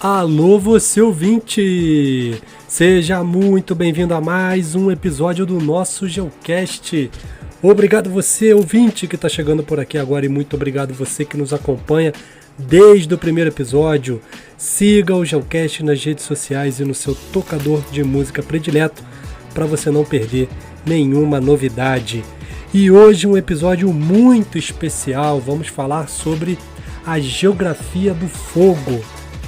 Alô, você ouvinte! Seja muito bem-vindo a mais um episódio do nosso Geocast. Obrigado você, ouvinte, que está chegando por aqui agora, e muito obrigado você que nos acompanha desde o primeiro episódio. Siga o Geocast nas redes sociais e no seu tocador de música predileto para você não perder nenhuma novidade. E hoje um episódio muito especial, vamos falar sobre a geografia do fogo.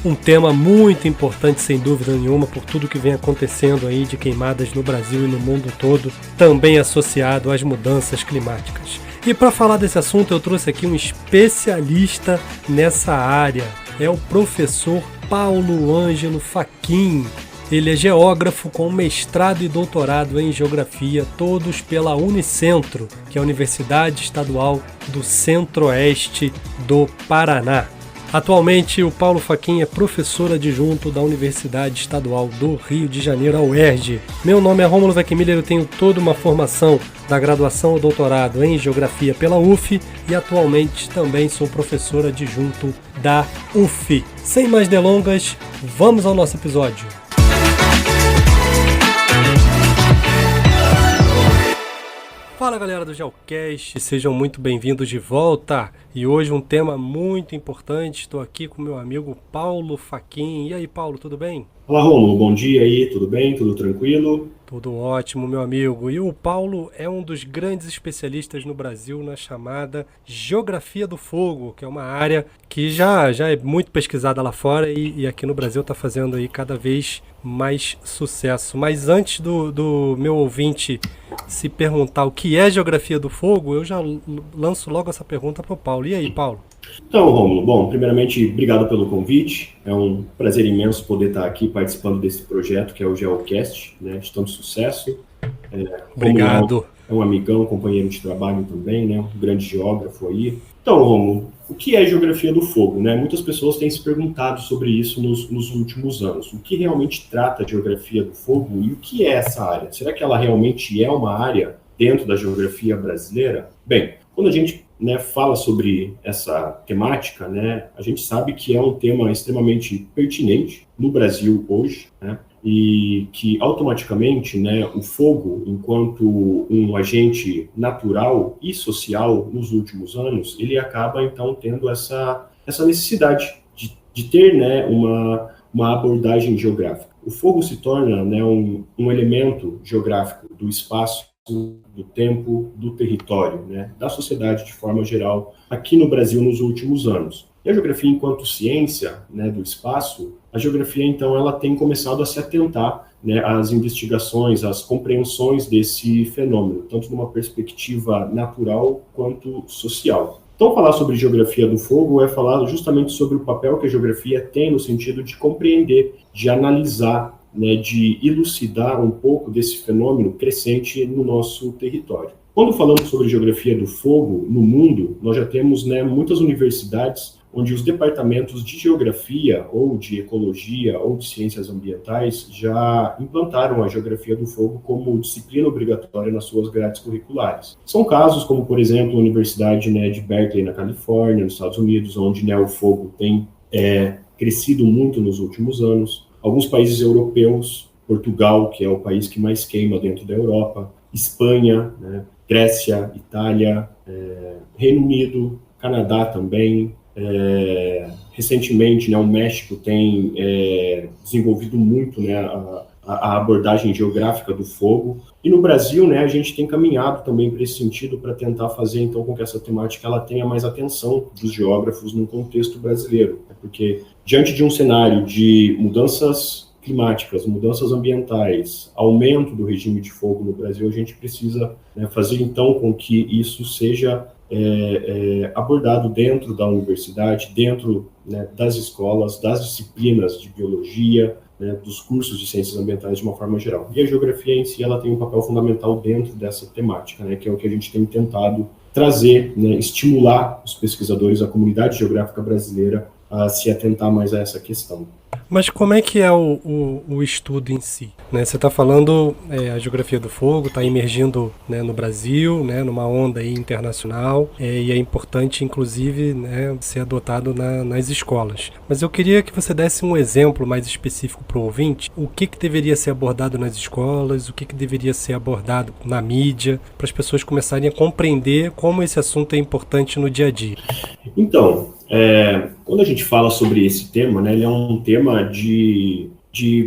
Um tema muito importante, sem dúvida nenhuma, por tudo que vem acontecendo aí de queimadas no Brasil e no mundo todo, também associado às mudanças climáticas. E para falar desse assunto, eu trouxe aqui um especialista nessa área. É o professor Paulo Ângelo Fachin. Ele é geógrafo com mestrado e doutorado em geografia, todos pela Unicentro, que é a Universidade Estadual do Centro-Oeste do Paraná. Atualmente, o Paulo Fachin é professor adjunto da Universidade Estadual do Rio de Janeiro, a UERJ. Meu nome é Rômulo Weckmiller, eu tenho toda uma formação da graduação ao doutorado em Geografia pela UF e atualmente também sou professor adjunto da UF. Sem mais delongas, vamos ao nosso episódio. Fala galera do Geocast, sejam muito bem-vindos de volta. E hoje um tema muito importante, estou aqui com meu amigo Paulo Fachin. E aí Paulo, tudo bem? Olá Rômulo, bom dia aí, tudo bem? Tudo tranquilo? Tudo ótimo, meu amigo. E o Paulo é um dos grandes especialistas no Brasil na chamada Geografia do Fogo, que é uma área que já é muito pesquisada lá fora e aqui no Brasil está fazendo aí cada vez mais sucesso. Mas antes do meu ouvinte se perguntar o que é Geografia do Fogo, eu já lanço logo essa pergunta para o Paulo. E aí, Paulo? Então, Rômulo, bom, primeiramente, obrigado pelo convite. É um prazer imenso poder estar aqui participando desse projeto, que é o Geocast, né, de tanto sucesso. Obrigado. É um amigão, um companheiro de trabalho também, né, um grande geógrafo aí. Então, Rômulo, o que é Geografia do Fogo, né? Muitas pessoas têm se perguntado sobre isso nos últimos anos. O que realmente trata a Geografia do Fogo e o que é essa área? Será que ela realmente é uma área dentro da geografia brasileira? Bem, quando a gente fala sobre essa temática, né, a gente sabe que é um tema extremamente pertinente no Brasil hoje, né, e que automaticamente, né, o fogo, enquanto um agente natural e social nos últimos anos, ele acaba então tendo essa necessidade de ter, né, uma abordagem geográfica. O fogo se torna, né, um elemento geográfico do espaço, do tempo, do território, né, da sociedade de forma geral, aqui no Brasil nos últimos anos. E a geografia enquanto ciência, né, do espaço, a geografia então ela tem começado a se atentar, né, às investigações, às compreensões desse fenômeno, tanto numa perspectiva natural quanto social. Então, falar sobre geografia do fogo é falar justamente sobre o papel que a geografia tem no sentido de compreender, de analisar, né, de elucidar um pouco desse fenômeno crescente no nosso território. Quando falamos sobre geografia do fogo no mundo, nós já temos, né, muitas universidades onde os departamentos de geografia ou de ecologia ou de ciências ambientais já implantaram a geografia do fogo como disciplina obrigatória nas suas grades curriculares. São casos como, por exemplo, a Universidade, né, de Berkeley, na Califórnia, nos Estados Unidos, onde, né, o fogo tem crescido muito nos últimos anos. Alguns países europeus, Portugal, que é o país que mais queima dentro da Europa, Espanha, né, Grécia, Itália, Reino Unido, Canadá também. Recentemente, né, o México tem desenvolvido muito, né, a abordagem geográfica do fogo. E no Brasil, né, a gente tem caminhado também para esse sentido, para tentar fazer então com que essa temática ela tenha mais atenção dos geógrafos no contexto brasileiro. Porque diante de um cenário de mudanças climáticas, mudanças ambientais, aumento do regime de fogo no Brasil, a gente precisa, né, fazer então com que isso seja abordado dentro da universidade, dentro, né, das escolas, das disciplinas de biologia, né, dos cursos de ciências ambientais de uma forma geral. E a geografia em si ela tem um papel fundamental dentro dessa temática, né, que é o que a gente tem tentado trazer, né, estimular os pesquisadores, a comunidade geográfica brasileira a se atentar mais a essa questão. Mas como é que é o estudo em si? Né? Você está falando a geografia do fogo, está emergindo, né, no Brasil, né, numa onda aí internacional, e é importante, inclusive, né, ser adotado nas escolas. Mas eu queria que você desse um exemplo mais específico para o ouvinte. O que deveria ser abordado nas escolas, o que deveria ser abordado na mídia, para as pessoas começarem a compreender como esse assunto é importante no dia a dia. Então, quando a gente fala sobre esse tema, né, ele é um tema de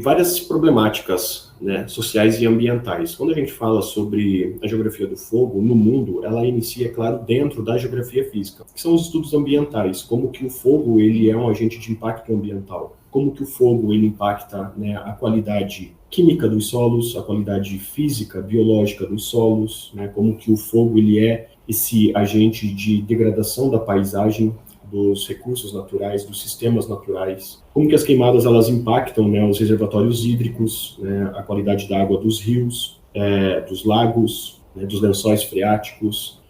várias problemáticas, né, sociais e ambientais. Quando a gente fala sobre a geografia do fogo no mundo, ela inicia, é claro, dentro da geografia física, que são os estudos ambientais, como que o fogo ele é um agente de impacto ambiental, como que o fogo ele impacta, né, a qualidade química dos solos, a qualidade física, biológica dos solos, né, como que o fogo ele é esse agente de degradação da paisagem, dos recursos naturais, dos sistemas naturais, como que as queimadas elas impactam, né, os reservatórios hídricos, né, a qualidade da água dos rios, dos lagos, né, dos lençóis freáticos,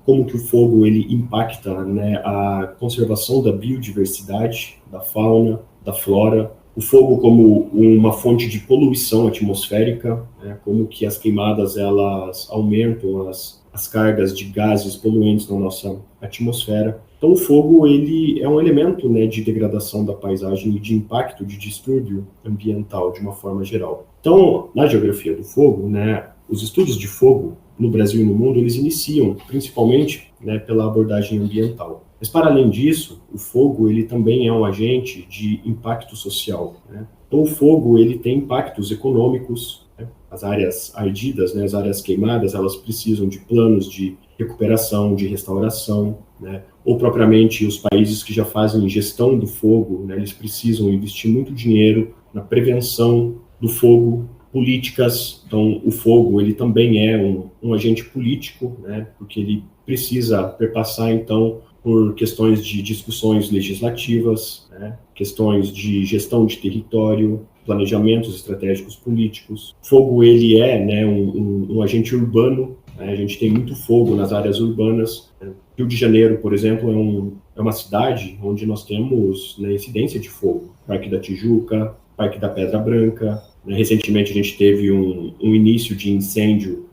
como que o fogo ele impacta, né, a conservação da biodiversidade, da fauna, da flora, o fogo como uma fonte de poluição atmosférica, né, como que as queimadas elas aumentam as cargas de gases poluentes na nossa atmosfera. Então, o fogo ele é um elemento, né, de degradação da paisagem e de impacto, de distúrbio ambiental de uma forma geral. Então, na geografia do fogo, né, os estudos de fogo no Brasil e no mundo, eles iniciam principalmente, né, pela abordagem ambiental. Mas, para além disso, o fogo ele também é um agente de impacto social, né? Então, o fogo ele tem impactos econômicos, né? As áreas ardidas, né, as áreas queimadas, elas precisam de planos de recuperação, de restauração, né? Ou propriamente os países que já fazem gestão do fogo, né, eles precisam investir muito dinheiro na prevenção do fogo, políticas. Então, o fogo ele também é um agente político, né, porque ele precisa perpassar, então, por questões de discussões legislativas, né, questões de gestão de território, planejamentos estratégicos políticos. O fogo ele é, né, um agente urbano, né, a gente tem muito fogo nas áreas urbanas. Rio de Janeiro, por exemplo, é uma cidade onde nós temos, né, incidência de fogo. Parque da Tijuca, Parque da Pedra Branca. Né, recentemente a gente teve um início de incêndio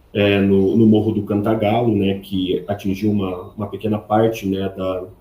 no Morro do Cantagalo, né, que atingiu uma pequena parte, né,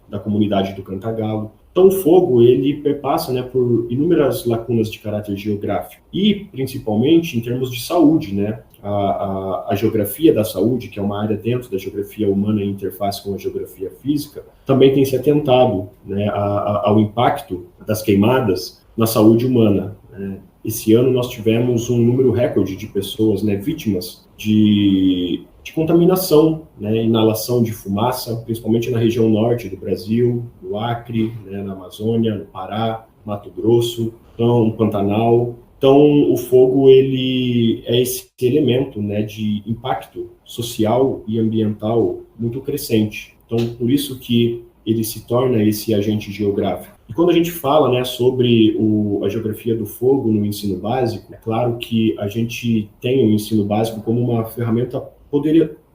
da comunidade do Cantagalo. Então, o fogo, ele perpassa, né, por inúmeras lacunas de caráter geográfico e, principalmente, em termos de saúde, né, a geografia da saúde, que é uma área dentro da geografia humana em interface com a geografia física, também tem se atentado, né, ao impacto das queimadas na saúde humana, né. Esse ano nós tivemos um número recorde de pessoas, né, vítimas de contaminação, né, inalação de fumaça, principalmente na região norte do Brasil, no Acre, né, na Amazônia, no Pará, Mato Grosso, então, no Pantanal. Então, o fogo ele é esse elemento, né, de impacto social e ambiental muito crescente. Então, por isso que ele se torna esse agente geográfico. E quando a gente fala, né, sobre a geografia do fogo no ensino básico, é claro que a gente tem o ensino básico como uma ferramenta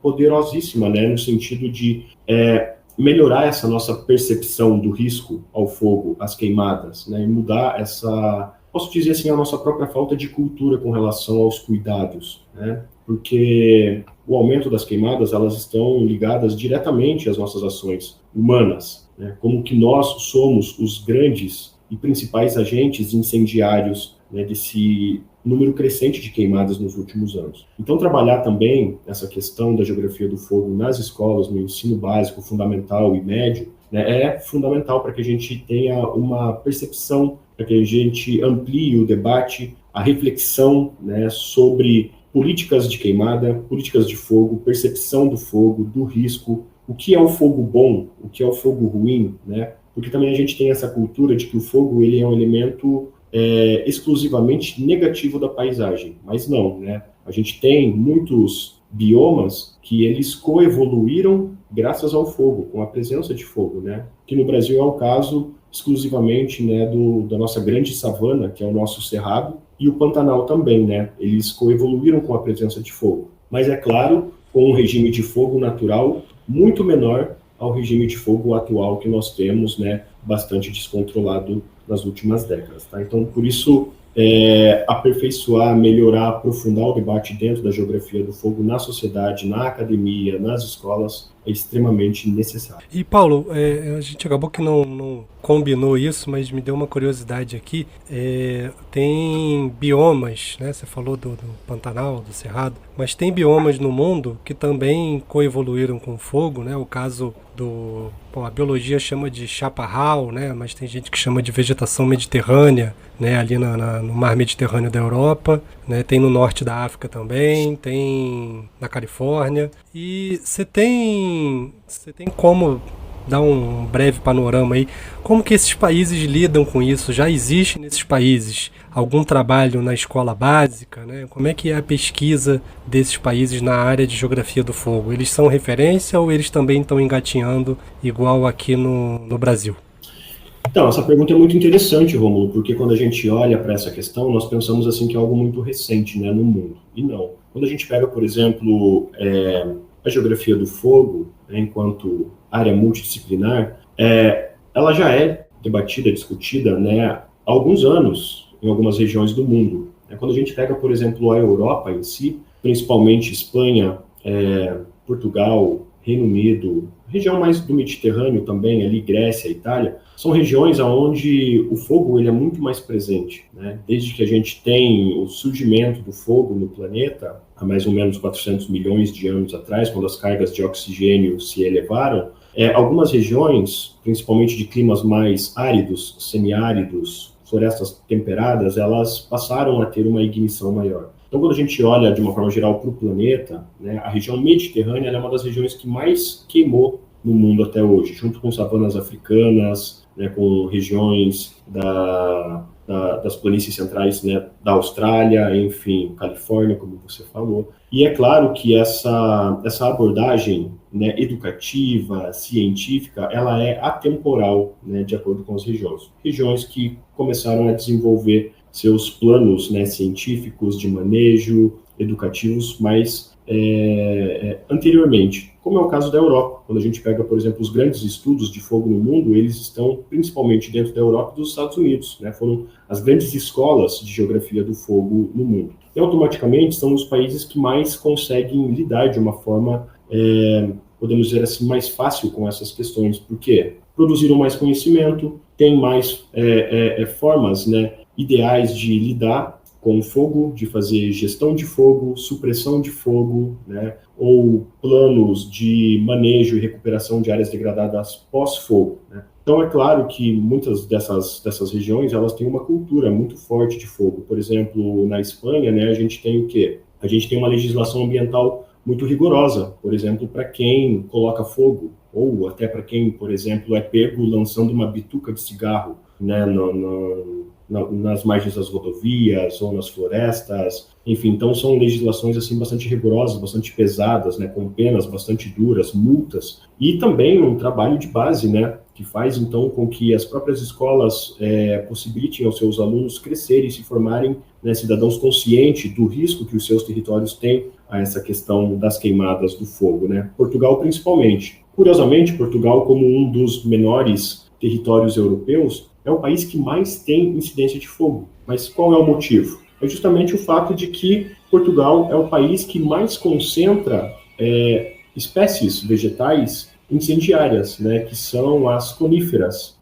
poderosíssima, né, no sentido de melhorar essa nossa percepção do risco ao fogo, às queimadas, né, e mudar essa, posso dizer assim, a nossa própria falta de cultura com relação aos cuidados, né, porque o aumento das queimadas, elas estão ligadas diretamente às nossas ações humanas, né, como que nós somos os grandes e principais agentes incendiários, né, desse número crescente de queimadas nos últimos anos. Então, trabalhar também essa questão da geografia do fogo nas escolas, no ensino básico, fundamental e médio, né, é fundamental para que a gente tenha uma percepção, para que a gente amplie o debate, a reflexão, né, sobre políticas de queimada, políticas de fogo, percepção do fogo, do risco, o que é o fogo bom, o que é o fogo ruim, né? Porque também a gente tem essa cultura de que o fogo ele é um elemento exclusivamente negativo da paisagem, mas não, né? A gente tem muitos biomas que eles coevoluíram graças ao fogo, com a presença de fogo, né? Que no Brasil é o caso exclusivamente, né, da nossa grande savana, que é o nosso cerrado, e o Pantanal também, né? Eles coevoluíram com a presença de fogo. Mas, é claro, com um regime de fogo natural muito menor ao regime de fogo atual que nós temos, né, bastante descontrolado nas últimas décadas. Tá? Então, por isso, aperfeiçoar, melhorar, aprofundar o debate dentro da geografia do fogo na sociedade, na academia, nas escolas, é extremamente necessário. E Paulo, a gente acabou que não combinou isso, mas me deu uma curiosidade aqui. Tem biomas, né? Você falou do Pantanal, do Cerrado, mas tem biomas no mundo que também coevoluíram com o fogo, né? O caso a biologia chama de chaparral, né? Mas tem gente que chama de vegetação mediterrânea, né? Ali no mar Mediterrâneo da Europa, né? Tem no norte da África também, tem na Califórnia. E você tem como dar um breve panorama aí, como que esses países lidam com isso? Já existe nesses países algum trabalho na escola básica, né? Como é que é a pesquisa desses países na área de geografia do fogo? Eles são referência ou eles também estão engatinhando igual aqui no Brasil? Então, essa pergunta é muito interessante, Rômulo, porque quando a gente olha para essa questão, nós pensamos assim que é algo muito recente, né, no mundo. E não. Quando a gente pega, por exemplo, a geografia do fogo, né, enquanto área multidisciplinar, ela já é debatida, discutida, né, há alguns anos em algumas regiões do mundo. Quando a gente pega, por exemplo, a Europa em si, principalmente Espanha, Portugal, Reino Unido, região mais do Mediterrâneo também, ali Grécia, Itália, são regiões onde o fogo ele é muito mais presente, né? Desde que a gente tem o surgimento do fogo no planeta, há mais ou menos 400 milhões de anos atrás, quando as cargas de oxigênio se elevaram, algumas regiões, principalmente de climas mais áridos, semiáridos, florestas temperadas, elas passaram a ter uma ignição maior. Então, quando a gente olha de uma forma geral para o planeta, né, a região mediterrânea é uma das regiões que mais queimou no mundo até hoje, junto com savanas africanas, né, com regiões das planícies centrais, né, da Austrália, enfim, Califórnia, como você falou. E é claro que essa abordagem, né, educativa, científica, ela é atemporal, né, de acordo com as regiões. Regiões que começaram a desenvolver seus planos, né, científicos de manejo, educativos, mais anteriormente, como é o caso da Europa. Quando a gente pega, por exemplo, os grandes estudos de fogo no mundo, eles estão principalmente dentro da Europa e dos Estados Unidos, né? Foram as grandes escolas de geografia do fogo no mundo. E automaticamente são os países que mais conseguem lidar de uma forma, podemos dizer assim, mais fácil com essas questões. Por quê? Produziram mais conhecimento, têm mais formas, né, ideais de lidar com o fogo, de fazer gestão de fogo, supressão de fogo, né, ou planos de manejo e recuperação de áreas degradadas pós-fogo, né. Então, é claro que muitas dessas regiões, elas têm uma cultura muito forte de fogo. Por exemplo, na Espanha, né, a gente tem o quê? A gente tem uma legislação ambiental muito rigorosa, por exemplo, para quem coloca fogo, ou até para quem, por exemplo, é pego lançando uma bituca de cigarro, né, nas margens das rodovias ou nas florestas, enfim, então são legislações assim bastante rigorosas, bastante pesadas, né, com penas bastante duras, multas, e também um trabalho de base, né, que faz então com que as próprias escolas possibilitem aos seus alunos crescerem e se formarem, né, cidadãos conscientes do risco que os seus territórios têm a essa questão das queimadas do fogo, né. Portugal principalmente. Curiosamente, Portugal, como um dos menores territórios europeus, é o país que mais tem incidência de fogo. Mas qual é o motivo? É justamente o fato de que Portugal é o país que mais concentra espécies vegetais incendiárias, né, que são as coníferas,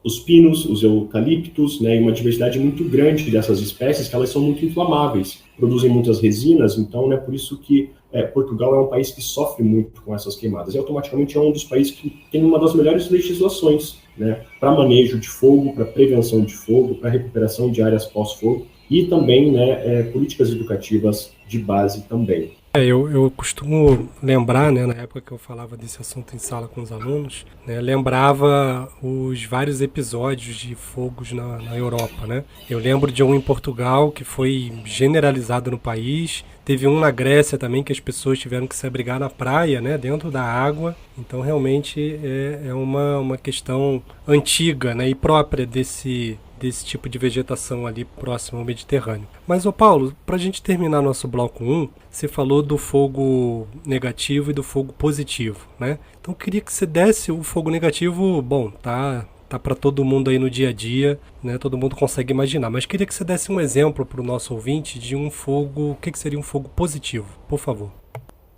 os pinos, os eucaliptos, né, e uma diversidade muito grande dessas espécies, que elas são muito inflamáveis, produzem muitas resinas, então, né, por isso que Portugal é um país que sofre muito com essas queimadas. E automaticamente é um dos países que tem uma das melhores legislações, né, para manejo de fogo, para prevenção de fogo, para recuperação de áreas pós-fogo e também, né, políticas educativas de base também. Eu costumo lembrar, né, na época que eu falava desse assunto em sala com os alunos, né, lembrava os vários episódios de fogos na Europa, né? Eu lembro de um em Portugal que foi generalizado no país, teve um na Grécia também que as pessoas tiveram que se abrigar na praia, né, dentro da água. Então realmente é uma questão antiga, né, e própria desse desse tipo de vegetação ali próximo ao Mediterrâneo. Mas, ô Paulo, para a gente terminar nosso bloco 1, você falou do fogo negativo e do fogo positivo, né? Então eu queria que você desse o fogo negativo, bom, tá para todo mundo aí no dia a dia, né? Todo mundo consegue imaginar, mas queria que você desse um exemplo para o nosso ouvinte de um fogo, o que seria um fogo positivo, por favor.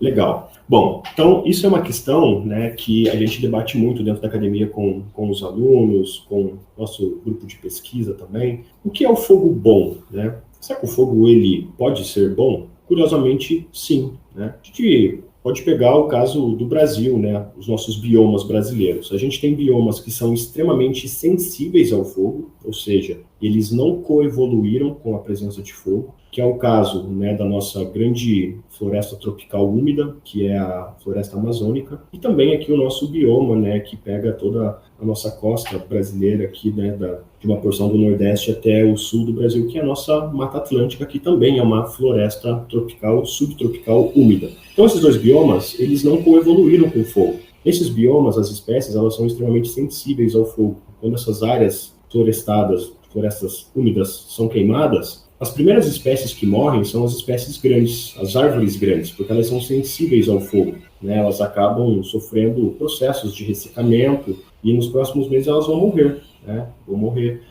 Legal. Bom, então isso é uma questão, né, que a gente debate muito dentro da academia com os alunos, com o nosso grupo de pesquisa também. O que é o fogo bom, né? Será que o fogo ele pode ser bom? Curiosamente, sim, né? A gente pode pegar o caso do Brasil, né, os nossos biomas brasileiros. A gente tem biomas que são extremamente sensíveis ao fogo, ou seja, eles não coevoluíram com a presença de fogo, que é o caso, né, da nossa grande floresta tropical úmida, que é a floresta amazônica, e também aqui o nosso bioma, né, que pega toda a nossa costa brasileira aqui, né, de uma porção do Nordeste até o sul do Brasil, que é a nossa Mata Atlântica, que também é uma floresta tropical, subtropical úmida. Então esses dois biomas, eles não coevoluíram com o fogo. Esses biomas, as espécies, elas são extremamente sensíveis ao fogo. Quando essas áreas florestadas, florestas úmidas, são queimadas, as primeiras espécies que morrem são as espécies grandes, as árvores grandes, porque elas são sensíveis ao fogo, né? Elas acabam sofrendo processos de ressecamento e nos próximos meses elas vão morrer, né? Vão morrer.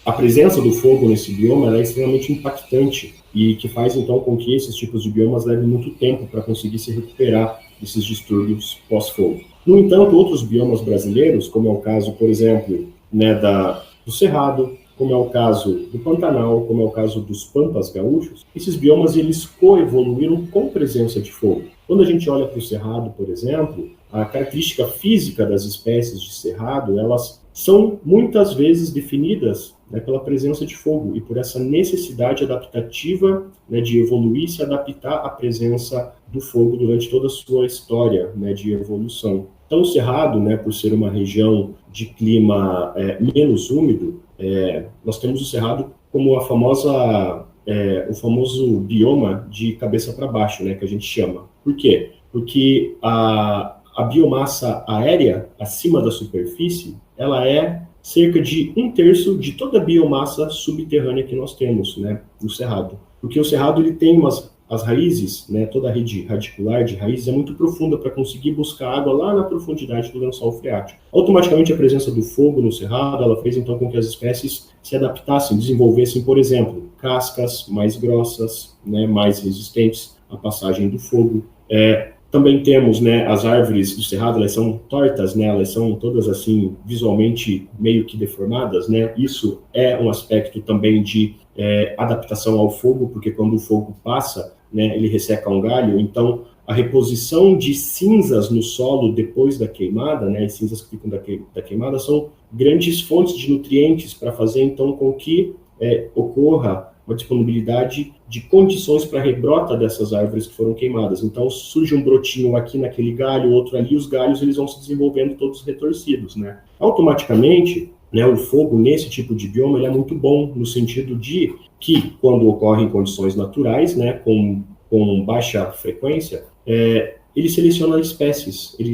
A presença do fogo nesse bioma é extremamente impactante e que faz então com que esses tipos de biomas levem muito tempo para conseguir se recuperar desses distúrbios pós-fogo. No entanto, outros biomas brasileiros, como é o caso, por exemplo, né, do Cerrado, como é o caso do Pantanal, como é o caso dos Pampas gaúchos, esses biomas eles coevoluíram com presença de fogo. Quando a gente olha para o Cerrado, por exemplo, a característica física das espécies de Cerrado, elas são muitas vezes definidas, né, pela presença de fogo e por essa necessidade adaptativa, né, de evoluir e se adaptar à presença do fogo durante toda a sua história, né, de evolução. Então, o Cerrado, né, por ser uma região de clima menos úmido, nós temos o Cerrado como o famoso bioma de cabeça para baixo, né, que a gente chama. Por quê? Porque a biomassa aérea acima da superfície, ela é cerca de 1/3 de toda a biomassa subterrânea que nós temos, né, no Cerrado. Porque o Cerrado ele tem as raízes, né, toda a rede radicular de raízes é muito profunda para conseguir buscar água lá na profundidade do lençol freático. Automaticamente a presença do fogo no Cerrado, ela fez então com que as espécies se adaptassem, desenvolvessem, por exemplo, cascas mais grossas, né, mais resistentes à passagem do fogo. Também temos, né, as árvores do Cerrado, elas são tortas, né, elas são todas assim, visualmente meio que deformadas, né, isso é um aspecto também de adaptação ao fogo, porque quando o fogo passa, né, ele resseca um galho, então a reposição de cinzas no solo depois da queimada, né, as cinzas que ficam da queimada, são grandes fontes de nutrientes para fazer então com que ocorra uma disponibilidade de condições para a rebrota dessas árvores que foram queimadas. Então, surge um brotinho aqui naquele galho, outro ali, os galhos eles vão se desenvolvendo todos retorcidos, né? Automaticamente, né, o fogo nesse tipo de bioma ele é muito bom, no sentido de que, quando ocorre em condições naturais, né, com baixa frequência, ele seleciona espécies, ele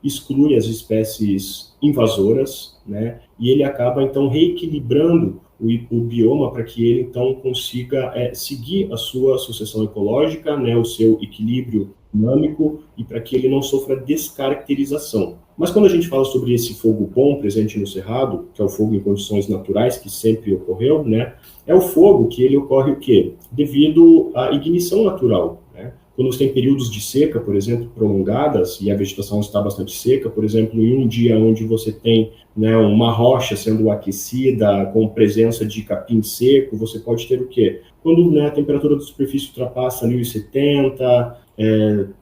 exclui as espécies invasoras, né, e ele acaba, então, reequilibrando o bioma para que ele, então, consiga seguir a sua sucessão ecológica, né, o seu equilíbrio dinâmico e para que ele não sofra descaracterização. Mas quando a gente fala sobre esse fogo bom presente no Cerrado, que é o fogo em condições naturais, que sempre ocorreu, né, é o fogo que ele ocorre o quê? Devido à ignição natural, né? Quando você tem períodos de seca, por exemplo, prolongadas, e a vegetação está bastante seca, por exemplo, em um dia onde você tem, né, uma rocha sendo aquecida, com presença de capim seco, você pode ter o quê? Quando, né, a temperatura da superfície ultrapassa ali os 70,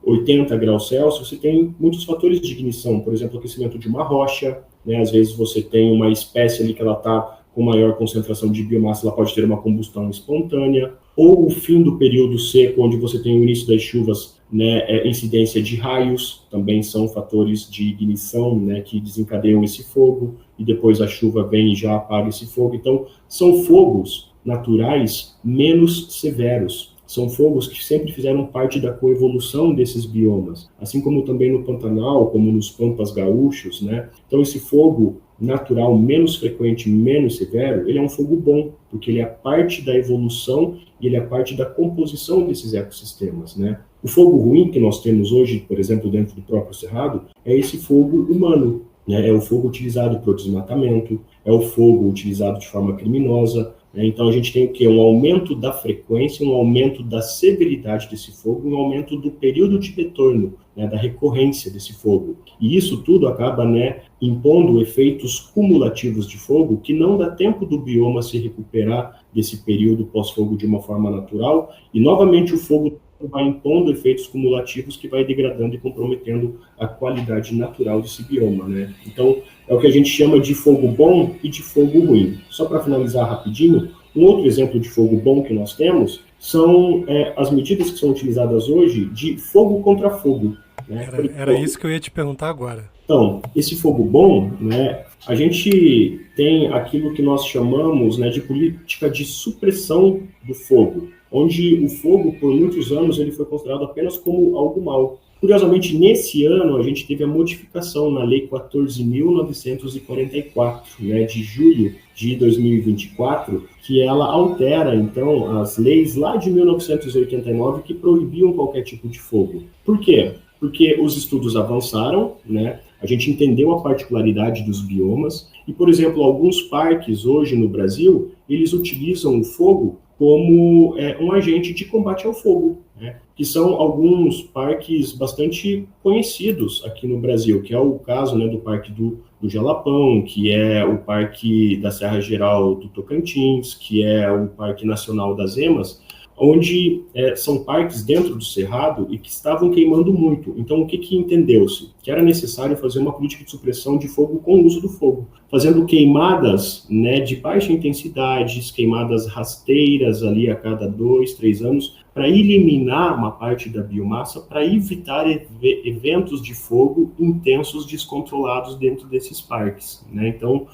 80 graus Celsius, você tem muitos fatores de ignição, por exemplo, o aquecimento de uma rocha, né, às vezes você tem uma espécie ali que ela está com maior concentração de biomassa, ela pode ter uma combustão espontânea, ou o fim do período seco, onde você tem o início das chuvas, né, incidência de raios, também são fatores de ignição, né, que desencadeiam esse fogo, e depois a chuva vem e já apaga esse fogo. Então, são fogos naturais menos severos, são fogos que sempre fizeram parte da coevolução desses biomas, assim como também no Pantanal, como nos Pampas Gaúchos, né? Então esse fogo natural menos frequente, menos severo, ele é um fogo bom, porque ele é parte da evolução e ele é parte da composição desses ecossistemas, né? O fogo ruim que nós temos hoje, por exemplo, dentro do próprio Cerrado, é esse fogo humano, né? É o fogo utilizado para o desmatamento, é o fogo utilizado de forma criminosa, né? Então a gente tem o quê? Um aumento da frequência, um aumento da severidade desse fogo, um aumento do período de retorno, né? Da recorrência desse fogo. E isso tudo acaba, né, impondo efeitos cumulativos de fogo que não dá tempo do bioma se recuperar desse período pós-fogo de uma forma natural, e novamente o fogo vai impondo efeitos cumulativos que vai degradando e comprometendo a qualidade natural desse bioma, né? Então, é o que a gente chama de fogo bom e de fogo ruim. Só para finalizar rapidinho, um outro exemplo de fogo bom que nós temos são as medidas que são utilizadas hoje de fogo contra fogo, né? Era isso que eu ia te perguntar agora. Então, esse fogo bom, né, a gente tem aquilo que nós chamamos, né, de política de supressão do fogo, onde o fogo, por muitos anos, ele foi considerado apenas como algo mau. Curiosamente, nesse ano, a gente teve a modificação na Lei 14.944, né, de julho de 2024, que ela altera, então, as leis lá de 1989 que proibiam qualquer tipo de fogo. Por quê? Porque os estudos avançaram, né? A gente entendeu a particularidade dos biomas e, por exemplo, alguns parques hoje no Brasil, eles utilizam o fogo como um agente de combate ao fogo, né? Que são alguns parques bastante conhecidos aqui no Brasil, que é o caso, né, do Parque do Jalapão, que é o Parque da Serra Geral do Tocantins, que é o Parque Nacional das Emas, onde são parques dentro do Cerrado e que estavam queimando muito. Então, o que entendeu-se? Que era necessário fazer uma política de supressão de fogo com o uso do fogo, fazendo queimadas, né, de baixa intensidade, queimadas rasteiras ali a cada 2, 3 anos, para eliminar uma parte da biomassa, para evitar eventos de fogo intensos, descontrolados dentro desses parques, né? Então,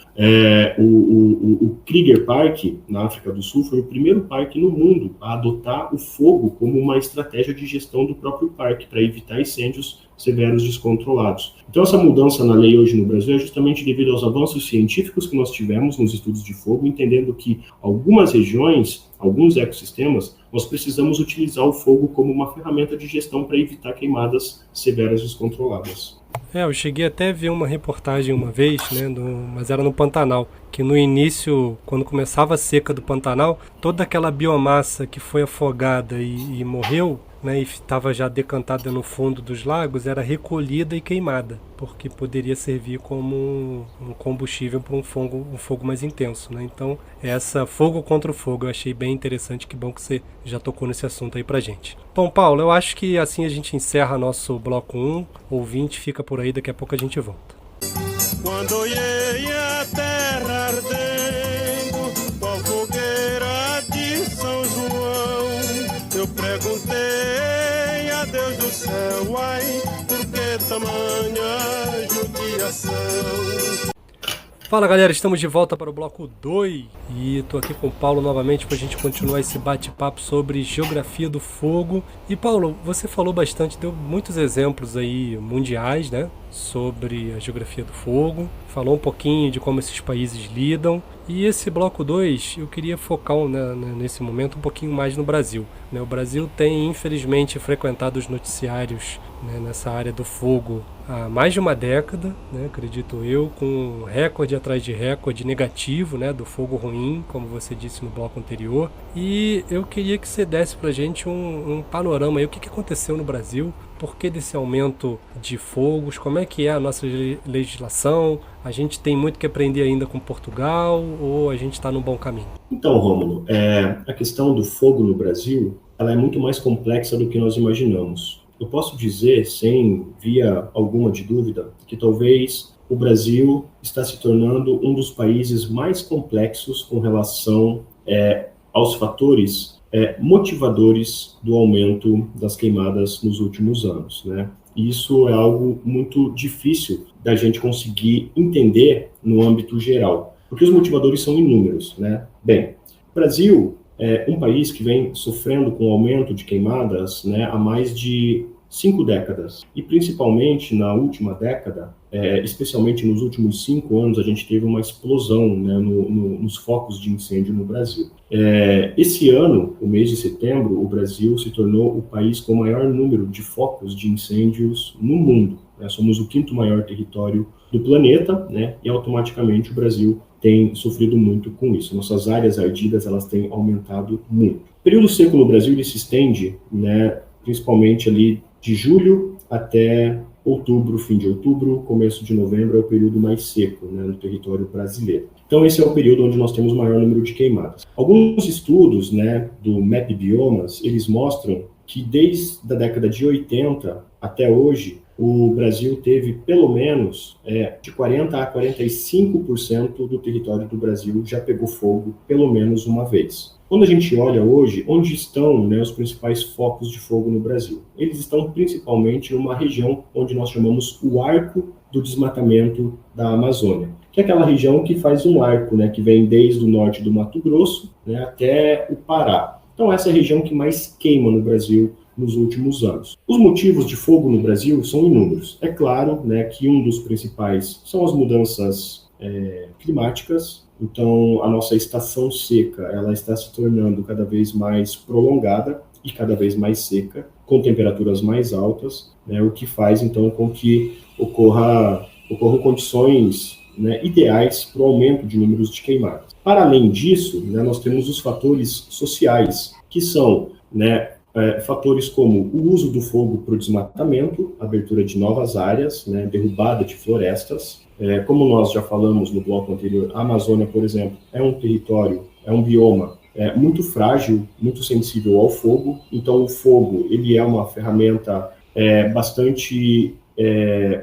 o Kruger Park, na África do Sul, foi o primeiro parque no mundo a adotar o fogo como uma estratégia de gestão do próprio parque, para evitar incêndios severos descontrolados. Então, essa mudança na lei hoje no Brasil é justamente devido aos avanços científicos que nós tivemos nos estudos de fogo, entendendo que algumas regiões, alguns ecossistemas, nós precisamos utilizar o fogo como uma ferramenta de gestão para evitar queimadas severas descontroladas. Eu cheguei até a ver uma reportagem uma vez, né, mas era no Pantanal, que no início, quando começava a seca do Pantanal, toda aquela biomassa que foi afogada e morreu, né, e estava já decantada no fundo dos lagos, era recolhida e queimada, porque poderia servir como um combustível para um fogo mais intenso, né? Então, essa fogo contra o fogo, eu achei bem interessante, que bom que você já tocou nesse assunto aí pra gente. Bom, Paulo, eu acho que assim a gente encerra nosso bloco 1, ouvinte fica por aí, daqui a pouco a gente volta. Quando a terra ardendo, qual fogueira de São João, eu perguntei a Deus do céu, ai, por que tamanha judiação? Fala galera, estamos de volta para o bloco 2 e estou aqui com o Paulo novamente para a gente continuar esse bate-papo sobre geografia do fogo. E Paulo, você falou bastante, deu muitos exemplos aí mundiais, né, sobre a geografia do fogo, falou um pouquinho de como esses países lidam. E esse bloco 2 eu queria focar, né, nesse momento um pouquinho mais no Brasil, né? O Brasil tem infelizmente frequentado os noticiários, né, nessa área do fogo há mais de uma década, né, acredito eu, com recorde atrás de recorde negativo, né, do fogo ruim, como você disse no bloco anterior. E eu queria que você desse pra gente um panorama aí, o que aconteceu no Brasil, por que desse aumento de fogos, como é que é a nossa legislação, a gente tem muito que aprender ainda com Portugal ou a gente está no bom caminho? Então, Rômulo, a questão do fogo no Brasil, ela é muito mais complexa do que nós imaginamos. Eu posso dizer, sem via alguma de dúvida, que talvez o Brasil está se tornando um dos países mais complexos com relação aos fatores motivadores do aumento das queimadas nos últimos anos, né? Isso é algo muito difícil da gente conseguir entender no âmbito geral, porque os motivadores são inúmeros, né? Bem, o Brasil, é um país que vem sofrendo com o aumento de queimadas, né, há mais de 5 décadas. E principalmente na última década, especialmente nos últimos 5 anos, a gente teve uma explosão, né, nos focos de incêndio no Brasil. Esse ano, o mês de setembro, o Brasil se tornou o país com o maior número de focos de incêndios no mundo. Né? Somos o 5º maior território do planeta, né, e automaticamente o Brasil tem sofrido muito com isso. Nossas áreas ardidas, elas têm aumentado muito. O período seco no Brasil, ele se estende, né, principalmente ali de julho até outubro, fim de outubro, começo de novembro é o período mais seco, né, no território brasileiro. Então esse é o período onde nós temos o maior número de queimadas. Alguns estudos, né, do MAP Biomas, eles mostram que desde a década de 80 até hoje, o Brasil teve pelo menos de 40% a 45% do território do Brasil já pegou fogo pelo menos uma vez. Quando a gente olha hoje, onde estão, né, os principais focos de fogo no Brasil? Eles estão principalmente numa região onde nós chamamos o arco do desmatamento da Amazônia, que é aquela região que faz um arco, né, que vem desde o norte do Mato Grosso, né, até o Pará. Então essa é a região que mais queima no Brasil nos últimos anos. Os motivos de fogo no Brasil são inúmeros. É claro, né, que um dos principais são as mudanças climáticas. Então, a nossa estação seca, ela está se tornando cada vez mais prolongada e cada vez mais seca, com temperaturas mais altas, né, o que faz, então, com que ocorram condições, né, ideais para o aumento de números de queimadas. Para além disso, né, nós temos os fatores sociais, que são, né, fatores como o uso do fogo para o desmatamento, abertura de novas áreas, né, derrubada de florestas. Como nós já falamos no bloco anterior, a Amazônia, por exemplo, é um território, é um bioma muito frágil, muito sensível ao fogo. Então, o fogo ele é uma ferramenta bastante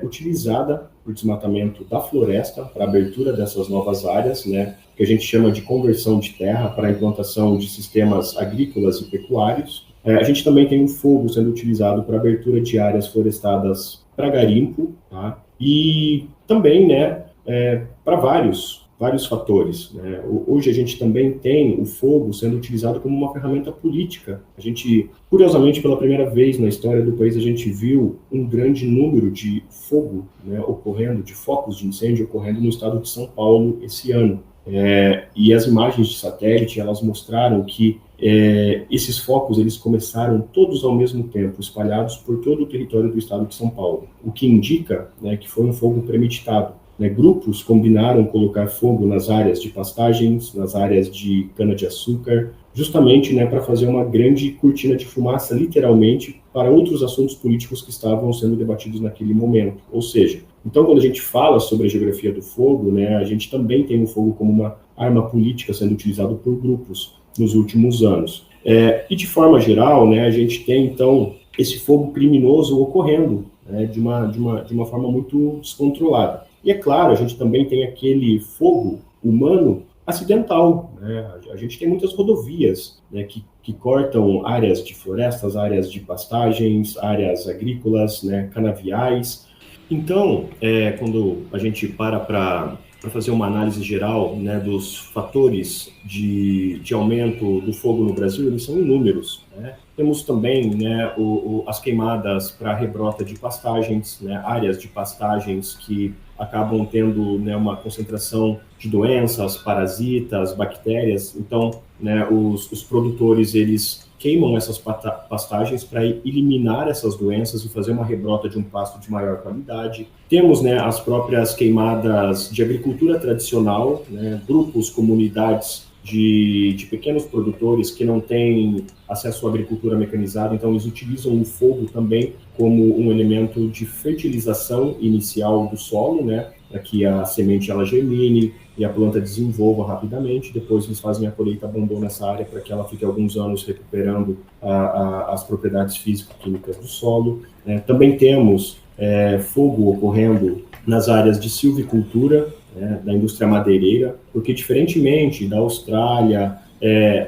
utilizada para o desmatamento da floresta, para a abertura dessas novas áreas, né, que a gente chama de conversão de terra para a implantação de sistemas agrícolas e pecuários. A gente também tem o fogo sendo utilizado para a abertura de áreas florestadas para garimpo, tá? E também, né, para vários fatores, né? Hoje a gente também tem o fogo sendo utilizado como uma ferramenta política. A gente, curiosamente, pela primeira vez na história do país, a gente viu um grande número de fogo, né, ocorrendo, de focos de incêndio ocorrendo no estado de São Paulo esse ano. E as imagens de satélite, elas mostraram que esses focos, eles começaram todos ao mesmo tempo, espalhados por todo o território do estado de São Paulo, o que indica, né, que foi um fogo premeditado. Né, grupos combinaram colocar fogo nas áreas de pastagens, nas áreas de cana-de-açúcar, justamente, né, para fazer uma grande cortina de fumaça, literalmente, para outros assuntos políticos que estavam sendo debatidos naquele momento. Ou seja, então, quando a gente fala sobre a geografia do fogo, né, a gente também tem o fogo como uma arma política sendo utilizado por grupos nos últimos anos. E, de forma geral, né, a gente tem, então, esse fogo criminoso ocorrendo, né, de uma forma muito descontrolada. E, é claro, a gente também tem aquele fogo humano acidental, né? A gente tem muitas rodovias, né, que cortam áreas de florestas, áreas de pastagens, áreas agrícolas, né, canaviais. Então, quando a gente para fazer uma análise geral, né, dos fatores de aumento do fogo no Brasil, eles são inúmeros, né? Temos também, né, as queimadas para rebrota de pastagens, né, áreas de pastagens que acabam tendo, né, uma concentração de doenças, parasitas, bactérias. Então, né, os produtores, eles queimam essas pastagens para eliminar essas doenças e fazer uma rebrota de um pasto de maior qualidade. Temos, né, as próprias queimadas de agricultura tradicional, né, grupos, comunidades de pequenos produtores que não têm acesso à agricultura mecanizada, então eles utilizam o fogo também como um elemento de fertilização inicial do solo, né, para que a semente ela germine e a planta desenvolva rapidamente. Depois eles fazem a colheita, abandonam essa área para que ela fique alguns anos recuperando as propriedades físico-químicas do solo. Também temos fogo ocorrendo nas áreas de silvicultura, né, da indústria madeireira, porque diferentemente da Austrália,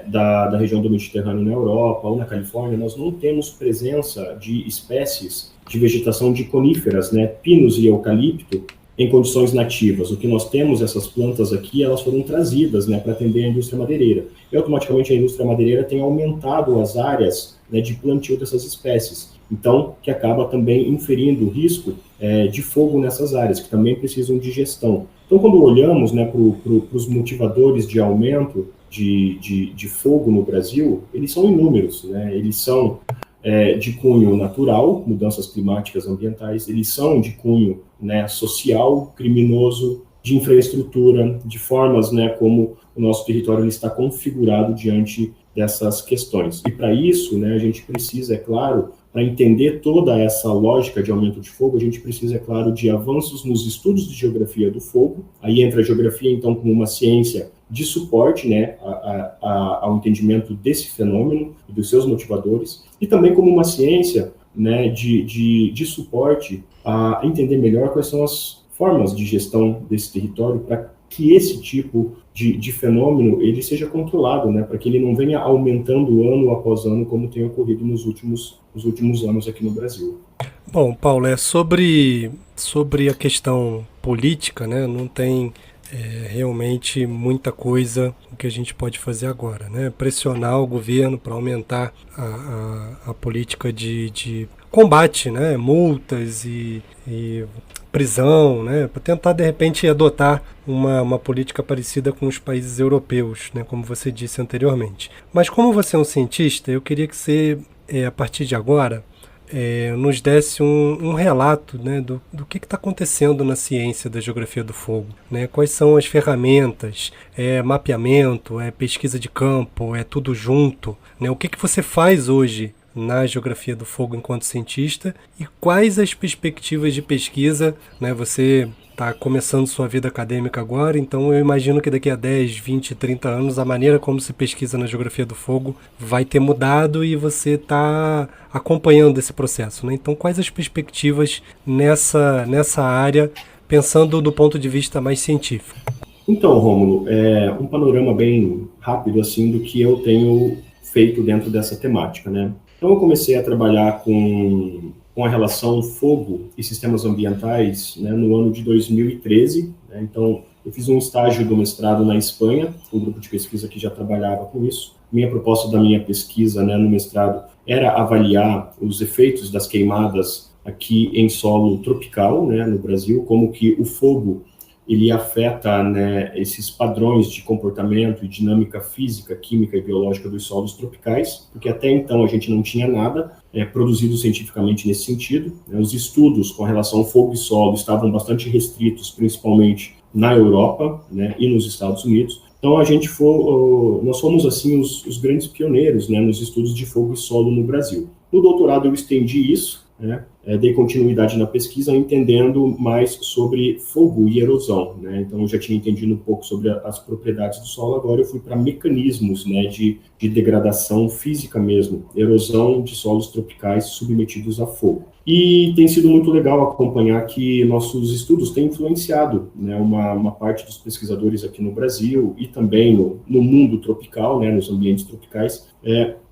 da região do Mediterrâneo na Europa ou na Califórnia, nós não temos presença de espécies de vegetação de coníferas, né, pinos e eucalipto, em condições nativas. O que nós temos, essas plantas aqui, elas foram trazidas, né, para atender a indústria madeireira. E automaticamente a indústria madeireira tem aumentado as áreas, né, de plantio dessas espécies. Então, que acaba também inferindo o risco de fogo nessas áreas, que também precisam de gestão. Então, quando olhamos, né, para os motivadores de aumento de fogo no Brasil, eles são inúmeros, né? Eles são de cunho natural, mudanças climáticas ambientais, eles são de cunho, né, social, criminoso, de infraestrutura, de formas, né, como o nosso território ele está configurado diante dessas questões. E para isso, né, a gente precisa, é claro, para entender toda essa lógica de aumento de fogo, a gente precisa, é claro, de avanços nos estudos de geografia do fogo. Aí entra a geografia, então, como uma ciência de suporte, né, ao entendimento desse fenômeno e dos seus motivadores, e também como uma ciência, né, de suporte a entender melhor quais são as formas de gestão desse território para que esse tipo de fenômeno ele seja controlado, né, para que ele não venha aumentando ano após ano, como tem ocorrido nos últimos anos aqui no Brasil. Bom, Paulo, sobre a questão política, né, não tem realmente muita coisa que a gente pode fazer agora, né? Pressionar o governo para aumentar a política de combate, né? Multas e prisão, né? Para tentar, de repente, adotar uma política parecida com os países europeus, né? Como você disse anteriormente. Mas como você é um cientista, eu queria que você, a partir de agora, nos desse um relato, né, do que está acontecendo na ciência da geografia do fogo, né? Quais são as ferramentas, mapeamento, pesquisa de campo, tudo junto, né? O que você faz hoje na geografia do fogo enquanto cientista e quais as perspectivas de pesquisa, né? Você está começando sua vida acadêmica agora, então eu imagino que daqui a 10, 20, 30 anos a maneira como se pesquisa na geografia do fogo vai ter mudado e você está acompanhando esse processo, né? Então quais as perspectivas nessa área, pensando do ponto de vista mais científico? Então, Rômulo, um panorama bem rápido assim do que eu tenho feito dentro dessa temática, né? Então eu comecei a trabalhar com a relação fogo e sistemas ambientais, né, no ano de 2013. Né? Então, eu fiz um estágio do mestrado na Espanha, um grupo de pesquisa que já trabalhava com isso. Minha proposta da minha pesquisa, né, no mestrado era avaliar os efeitos das queimadas aqui em solo tropical, né, no Brasil, como que o fogo ele afeta, né, esses padrões de comportamento e dinâmica física, química e biológica dos solos tropicais, porque até então a gente não tinha nada produzido cientificamente nesse sentido. Os estudos com relação ao fogo e solo estavam bastante restritos, principalmente na Europa, né, e nos Estados Unidos. Então nós fomos assim os grandes pioneiros, né, nos estudos de fogo e solo no Brasil. No doutorado eu estendi isso, né, dei continuidade na pesquisa, entendendo mais sobre fogo e erosão, né? Então eu já tinha entendido um pouco sobre as propriedades do solo, agora eu fui para mecanismos, né, de degradação física mesmo, erosão de solos tropicais submetidos a fogo. E tem sido muito legal acompanhar que nossos estudos têm influenciado, né, uma parte dos pesquisadores aqui no Brasil e também no mundo tropical, né, nos ambientes tropicais,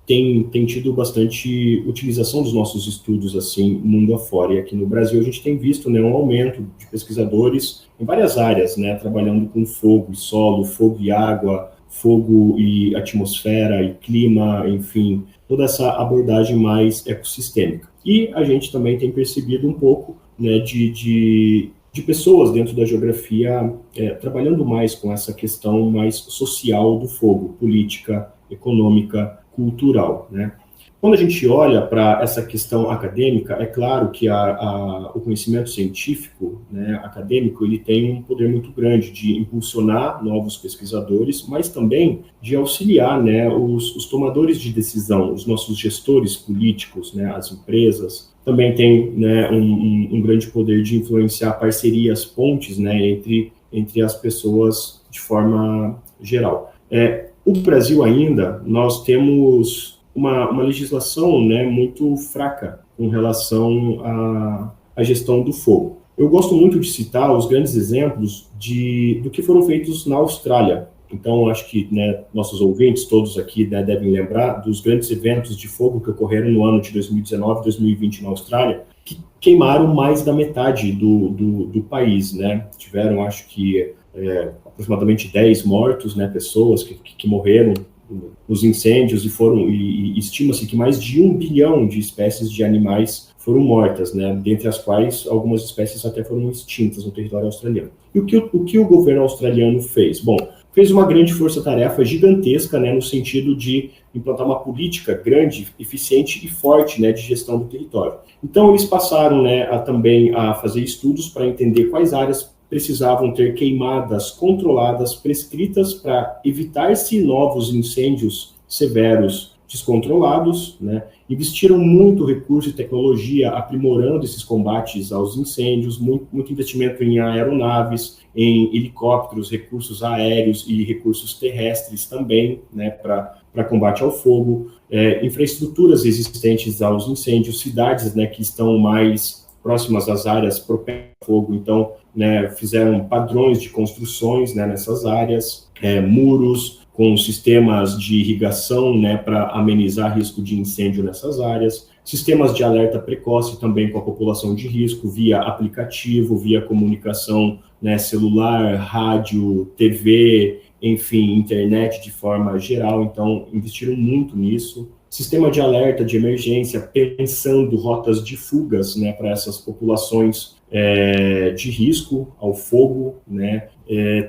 tem tido bastante utilização dos nossos estudos, assim, mundo afora. E aqui no Brasil a gente tem visto, né, um aumento de pesquisadores em várias áreas, né, trabalhando com fogo e solo, fogo e água, fogo e atmosfera e clima, enfim, toda essa abordagem mais ecossistêmica. E a gente também tem percebido um pouco, né, de pessoas dentro da geografia trabalhando mais com essa questão mais social do fogo, política, econômica, cultural, né? Quando a gente olha para essa questão acadêmica, é claro que o conhecimento científico, né, acadêmico, ele tem um poder muito grande de impulsionar novos pesquisadores, mas também de auxiliar, né, os tomadores de decisão, os nossos gestores políticos, né, as empresas. Também tem, né, um grande poder de influenciar parcerias, pontes, né, entre as pessoas de forma geral. O Brasil ainda, nós temos uma legislação, né, muito fraca com relação à gestão do fogo. Eu gosto muito de citar os grandes exemplos do que foram feitos na Austrália. Então, acho que, né, nossos ouvintes, todos aqui, né, devem lembrar dos grandes eventos de fogo que ocorreram no ano de 2019 e 2020 na Austrália, que queimaram mais da metade do país, né? Tiveram, acho que, aproximadamente 10 mortos, né? Pessoas que morreram nos incêndios e estima-se que mais de 1 bilhão de espécies de animais foram mortas, né? Dentre as quais algumas espécies até foram extintas no território australiano. E o que o governo australiano fez? Bom, fez uma grande força-tarefa gigantesca, né, no sentido de implantar uma política grande, eficiente e forte, né, de gestão do território. Então, eles passaram, né, também a fazer estudos para entender quais áreas precisavam ter queimadas controladas, prescritas, para evitar-se novos incêndios severos descontrolados, né? Investiram muito recurso e tecnologia aprimorando esses combates aos incêndios, muito investimento em aeronaves, em helicópteros, recursos aéreos e recursos terrestres também, né, para combate ao fogo, infraestruturas resistentes aos incêndios, cidades, né, que estão mais próximas às áreas propensas ao fogo, então, né, fizeram padrões de construções, né, nessas áreas, muros com sistemas de irrigação, né, para amenizar risco de incêndio nessas áreas, sistemas de alerta precoce também com a população de risco, via aplicativo, via comunicação, né, celular, rádio, TV, enfim, internet de forma geral. Então, investiram muito nisso. Sistema de alerta de emergência, pensando rotas de fugas, né, para essas populações de risco ao fogo, né.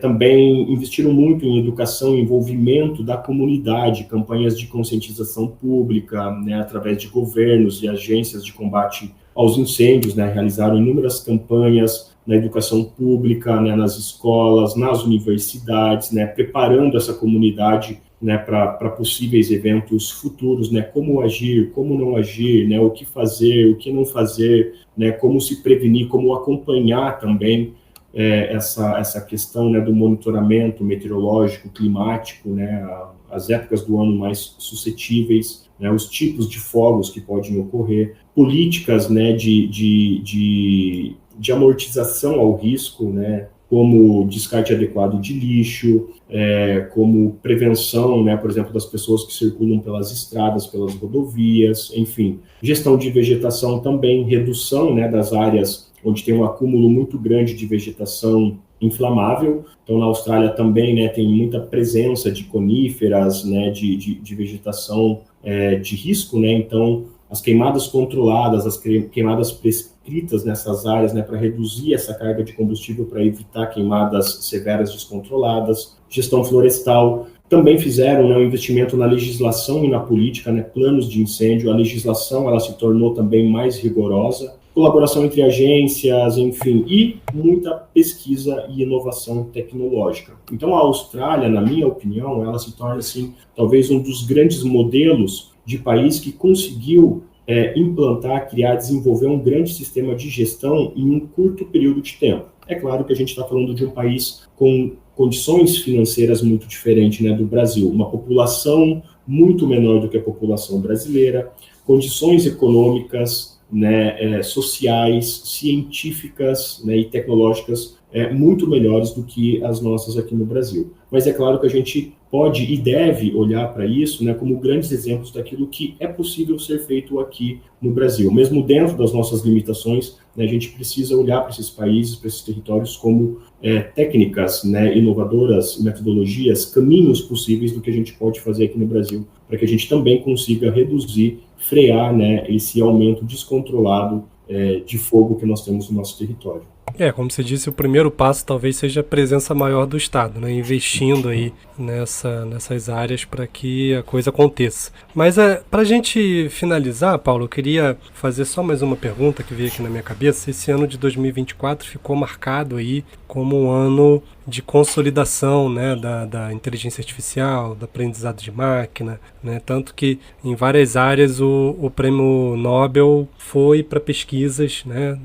Também investiram muito em educação e envolvimento da comunidade, campanhas de conscientização pública, né, através de governos e agências de combate aos incêndios, né, realizaram inúmeras campanhas na educação pública, né, nas escolas, nas universidades, né, preparando essa comunidade, né, para possíveis eventos futuros, né, como agir, como não agir, né, o que fazer, o que não fazer, né, como se prevenir, como acompanhar também essa questão, né, do monitoramento meteorológico, climático, né, as épocas do ano mais suscetíveis, né, os tipos de fogos que podem ocorrer, políticas, né, de amortização ao risco, né, como descarte adequado de lixo, como prevenção, né, por exemplo, das pessoas que circulam pelas estradas, pelas rodovias, enfim. Gestão de vegetação também, redução, né, das áreas onde tem um acúmulo muito grande de vegetação inflamável. Então, na Austrália também, né, tem muita presença de coníferas, né, de vegetação de risco, né, então as queimadas controladas, as queimadas prescritas nessas áreas, né, para reduzir essa carga de combustível, para evitar queimadas severas descontroladas. Gestão florestal, também fizeram, né, um investimento na legislação e na política, né, planos de incêndio. A legislação ela se tornou também mais rigorosa, colaboração entre agências, enfim, e muita pesquisa e inovação tecnológica. Então, a Austrália, na minha opinião, ela se torna, assim, talvez um dos grandes modelos de país que conseguiu implantar, criar, desenvolver um grande sistema de gestão em um curto período de tempo. É claro que a gente está falando de um país com condições financeiras muito diferentes, né, do Brasil, uma população muito menor do que a população brasileira, condições econômicas, né, sociais, científicas, né, e tecnológicas muito melhores do que as nossas aqui no Brasil. Mas é claro que a gente pode e deve olhar para isso, né, como grandes exemplos daquilo que é possível ser feito aqui no Brasil. Mesmo dentro das nossas limitações, né, a gente precisa olhar para esses países, para esses territórios como técnicas, né, inovadoras, metodologias, caminhos possíveis do que a gente pode fazer aqui no Brasil, para que a gente também consiga reduzir, frear, né, esse aumento descontrolado de fogo que nós temos no nosso território. Como você disse, o primeiro passo talvez seja a presença maior do Estado, né, investindo aí nessas áreas para que a coisa aconteça. Mas para a gente finalizar, Paulo, eu queria fazer só mais uma pergunta que veio aqui na minha cabeça. Esse ano de 2024 ficou marcado aí como um ano de consolidação, né, da inteligência artificial, do aprendizado de máquina, né, tanto que em várias áreas o prêmio Nobel foi para pesquisas, né,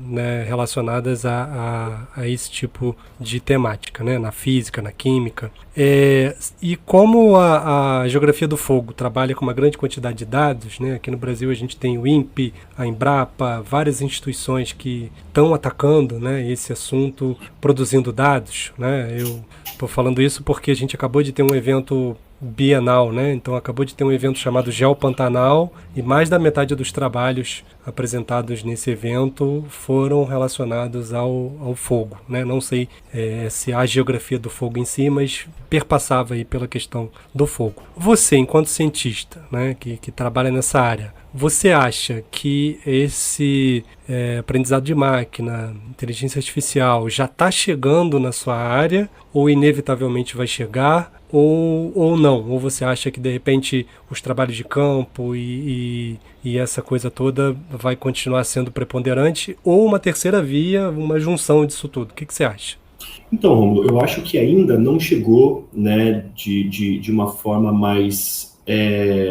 relacionadas a esse tipo de temática, né, na física, na química. E como a geografia do fogo trabalha com uma grande quantidade de dados, né, aqui no Brasil a gente tem o INPE, a Embrapa, várias instituições que estão atacando, né, esse assunto, produzindo dados, né. Eu estou falando isso porque a gente acabou de ter um evento bienal, né? Então acabou de ter um evento chamado Geopantanal e mais da metade dos trabalhos apresentados nesse evento foram relacionados ao fogo, né? Não sei se a geografia do fogo em si, mas perpassava aí pela questão do fogo. Você, enquanto cientista, né, que trabalha nessa área, você acha que esse aprendizado de máquina, inteligência artificial, já está chegando na sua área ou inevitavelmente vai chegar? Ou não? Ou você acha que de repente os trabalhos de campo e essa coisa toda vai continuar sendo preponderante? Ou uma terceira via, uma junção disso tudo? O que você acha? Então, Rômulo, eu acho que ainda não chegou, né, de uma forma mais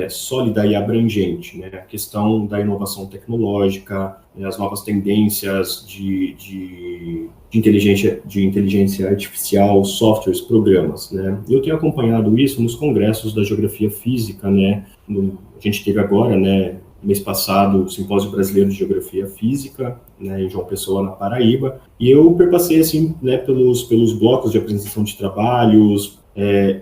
sólida e abrangente, né? A questão da inovação tecnológica, né, as novas tendências de inteligência artificial, softwares, programas, né? Eu tenho acompanhado isso nos congressos da geografia física, né? A gente teve agora, né, mês passado, o Simpósio Brasileiro de Geografia Física, né, em João Pessoa, na Paraíba, e eu perpassei, assim, né, pelos blocos de apresentação de trabalhos,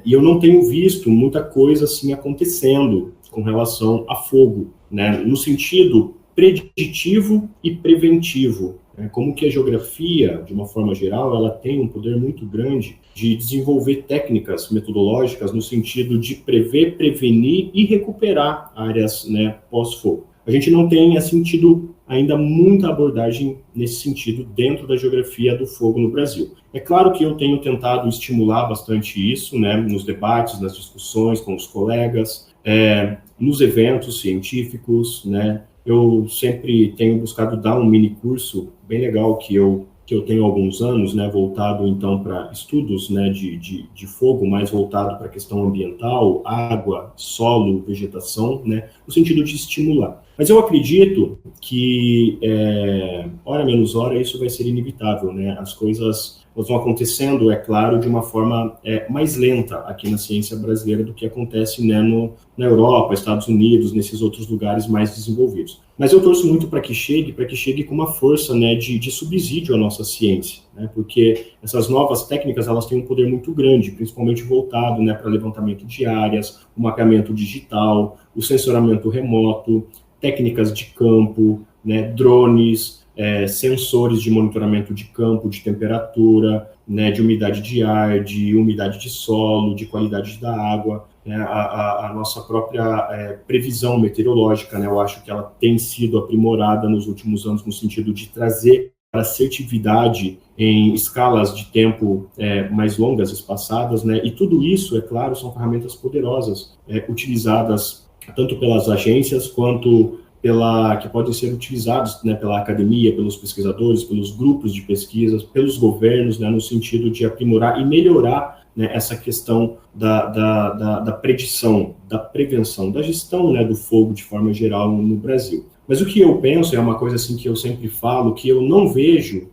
e eu não tenho visto muita coisa assim acontecendo com relação a fogo, né, no sentido preditivo e preventivo, né, como que a geografia, de uma forma geral, ela tem um poder muito grande de desenvolver técnicas metodológicas no sentido de prever, prevenir e recuperar áreas, né, pós-fogo. A gente não tem tido ainda muita abordagem nesse sentido dentro da geografia do fogo no Brasil. É claro que eu tenho tentado estimular bastante isso, né, nos debates, nas discussões com os colegas, nos eventos científicos, né. Eu sempre tenho buscado dar um mini curso bem legal que eu tenho há alguns anos, né, voltado então para estudos, né, de fogo, mais voltado para a questão ambiental, água, solo, vegetação, né, no sentido de estimular. Mas eu acredito que, hora menos hora, isso vai ser inevitável, né, as coisas vão acontecendo, é claro, de uma forma mais lenta aqui na ciência brasileira do que acontece, né, na Europa, Estados Unidos, nesses outros lugares mais desenvolvidos. Mas eu torço muito para que chegue com uma força, né, de subsídio à nossa ciência, né, porque essas novas técnicas, elas têm um poder muito grande, principalmente voltado, né, para levantamento de áreas, o mapeamento digital, o sensoramento remoto, técnicas de campo, né, drones, sensores de monitoramento de campo, de temperatura, né, de umidade de ar, de umidade de solo, de qualidade da água, né, a nossa própria previsão meteorológica, né, eu acho que ela tem sido aprimorada nos últimos anos no sentido de trazer a assertividade em escalas de tempo mais longas, espaçadas, né, e tudo isso, é claro, são ferramentas poderosas, utilizadas tanto pelas agências quanto que podem ser utilizados, né, pela academia, pelos pesquisadores, pelos grupos de pesquisas, pelos governos, né, no sentido de aprimorar e melhorar, né, essa questão da predição, da prevenção, da gestão, né, do fogo de forma geral no Brasil. Mas o que eu penso, é uma coisa assim que eu sempre falo, que eu não vejo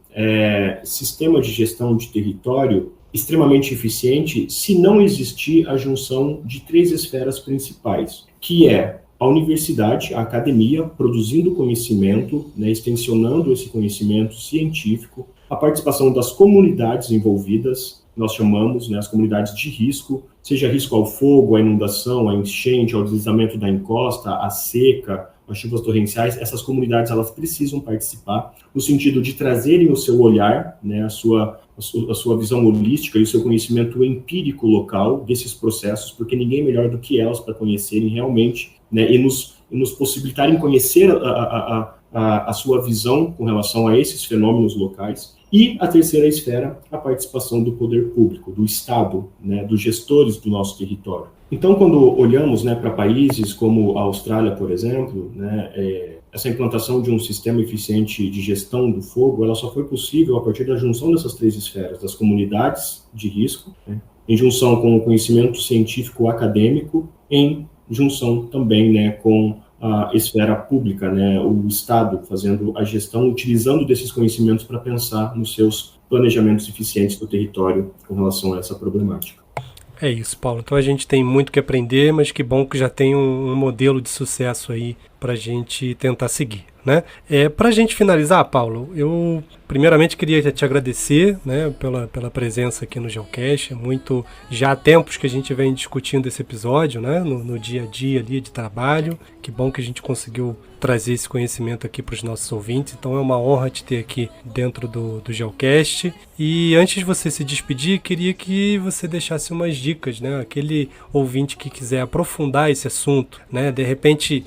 sistema de gestão de território extremamente eficiente se não existir a junção de 3 esferas principais, que é a universidade, a academia, produzindo conhecimento, né, extensionando esse conhecimento científico, a participação das comunidades envolvidas, nós chamamos, né, as comunidades de risco, seja risco ao fogo, à inundação, à enchente, ao deslizamento da encosta, à seca, às chuvas torrenciais, essas comunidades, elas precisam participar no sentido de trazerem o seu olhar, né, a sua visão holística e o seu conhecimento empírico local desses processos, porque ninguém é melhor do que elas para conhecerem realmente, né, e nos possibilitarem conhecer a sua visão com relação a esses fenômenos locais. E a terceira esfera, a participação do poder público, do Estado, né, dos gestores do nosso território. Então, quando olhamos, né, para países como a Austrália, por exemplo, né, essa implantação de um sistema eficiente de gestão do fogo, ela só foi possível a partir da junção dessas 3 esferas, das comunidades de risco, né, em junção com o conhecimento científico acadêmico, em junção também, né, com a esfera pública, né, o Estado fazendo a gestão, utilizando desses conhecimentos para pensar nos seus planejamentos eficientes do território com relação a essa problemática. É isso, Paulo. Então a gente tem muito que aprender, mas que bom que já tem um modelo de sucesso aí para a gente tentar seguir, né? Para a gente finalizar, Paulo, eu primeiramente queria te agradecer, né, pela presença aqui no Geocast. Já há tempos que a gente vem discutindo esse episódio, né, no dia a dia ali de trabalho. Que bom que a gente conseguiu trazer esse conhecimento aqui para os nossos ouvintes. Então é uma honra te ter aqui dentro do Geocast. E antes de você se despedir, queria que você deixasse umas dicas, né? Aquele ouvinte que quiser aprofundar esse assunto, né? De repente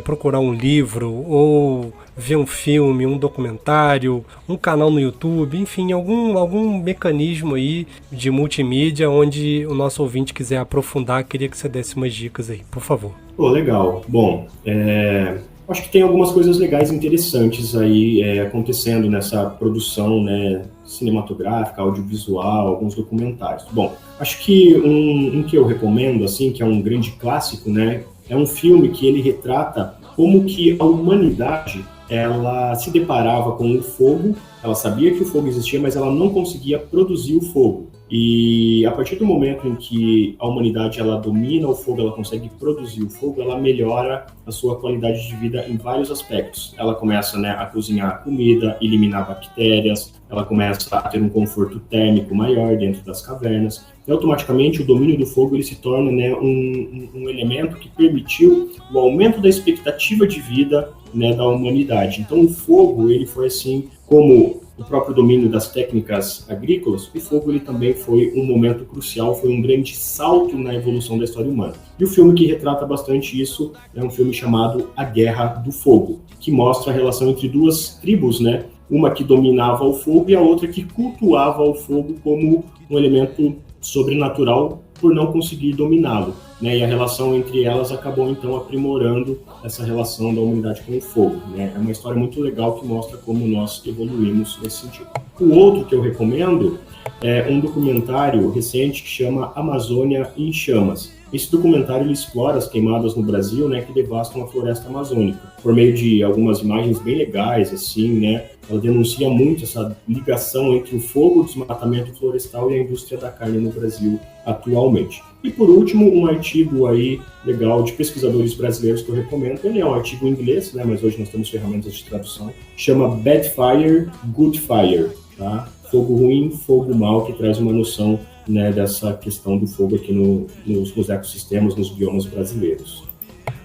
procurar um livro ou ver um filme, um documentário, um canal no YouTube, enfim, algum mecanismo aí de multimídia onde o nosso ouvinte quiser aprofundar. Queria que você desse umas dicas aí, por favor. Legal. Bom, acho que tem algumas coisas legais e interessantes aí acontecendo nessa produção, né, cinematográfica, audiovisual, alguns documentários. Bom, acho que um que eu recomendo, assim, que é um grande clássico, né, é um filme que ele retrata como que a humanidade ela se deparava com o fogo, ela sabia que o fogo existia, mas ela não conseguia produzir o fogo. E a partir do momento em que a humanidade ela domina o fogo, ela consegue produzir o fogo, ela melhora a sua qualidade de vida em vários aspectos. Ela começa, né, a cozinhar comida, eliminar bactérias, ela começa a ter um conforto térmico maior dentro das cavernas. E automaticamente o domínio do fogo ele se torna, né, um elemento que permitiu o aumento da expectativa de vida, né, da humanidade. Então o fogo ele foi assim como o próprio domínio das técnicas agrícolas, o fogo ele também foi um momento crucial, foi um grande salto na evolução da história humana. E o filme que retrata bastante isso é um filme chamado A Guerra do Fogo, que mostra a relação entre duas tribos, né? Uma que dominava o fogo e a outra que cultuava o fogo como um elemento sobrenatural por não conseguir dominá-lo, né? E a relação entre elas acabou então aprimorando essa relação da humanidade com o fogo, né? É uma história muito legal que mostra como nós evoluímos nesse sentido. O outro que eu recomendo é um documentário recente que chama Amazônia em Chamas. Esse documentário ele explora as queimadas no Brasil, né, que devastam a floresta amazônica. Por meio de algumas imagens bem legais, assim, né, ela denuncia muito essa ligação entre o fogo, o desmatamento florestal e a indústria da carne no Brasil atualmente. E por último, um artigo aí legal de pesquisadores brasileiros que eu recomendo. Ele é um artigo em inglês, né, mas hoje nós temos ferramentas de tradução. Chama Bad Fire, Good Fire, tá? Fogo ruim, fogo mau, que traz uma noção, né, dessa questão do fogo aqui nos ecossistemas, nos biomas brasileiros.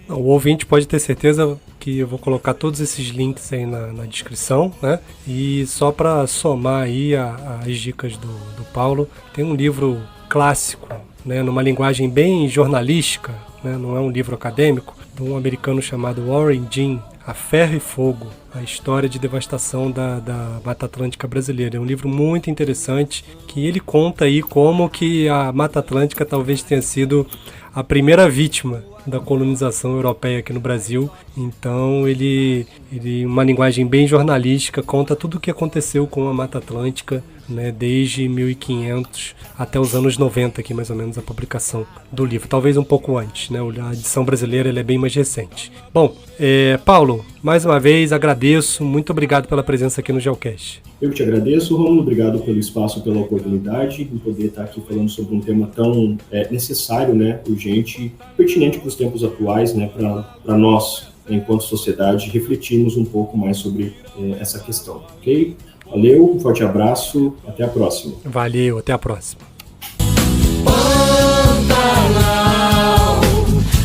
O ouvinte pode ter certeza que eu vou colocar todos esses links aí na descrição, né? E só para somar aí as dicas do Paulo, tem um livro clássico, né, numa linguagem bem jornalística, né, não é um livro acadêmico, de um americano chamado Warren Jean, A Ferro e Fogo, a história de devastação da Mata Atlântica brasileira. É um livro muito interessante, que ele conta aí como que a Mata Atlântica talvez tenha sido a primeira vítima da colonização europeia aqui no Brasil. Então ele uma linguagem bem jornalística, conta tudo o que aconteceu com a Mata Atlântica, né, desde 1500 até os anos 90, aqui mais ou menos a publicação do livro, talvez um pouco antes, né? A edição brasileira ela é bem mais recente. Bom, Paulo, mais uma vez agradeço, muito obrigado pela presença aqui no Geocast. Eu te agradeço, Romulo, obrigado pelo espaço, pela oportunidade de poder estar aqui falando sobre um tema tão necessário, né, urgente, pertinente para os tempos atuais, né, para nós, enquanto sociedade, refletirmos um pouco mais sobre essa questão, ok? Valeu, um forte abraço, até a próxima. Valeu, até a próxima. Pantanal,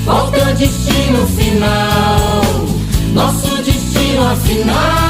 qual teu destino final? Nosso destino afinal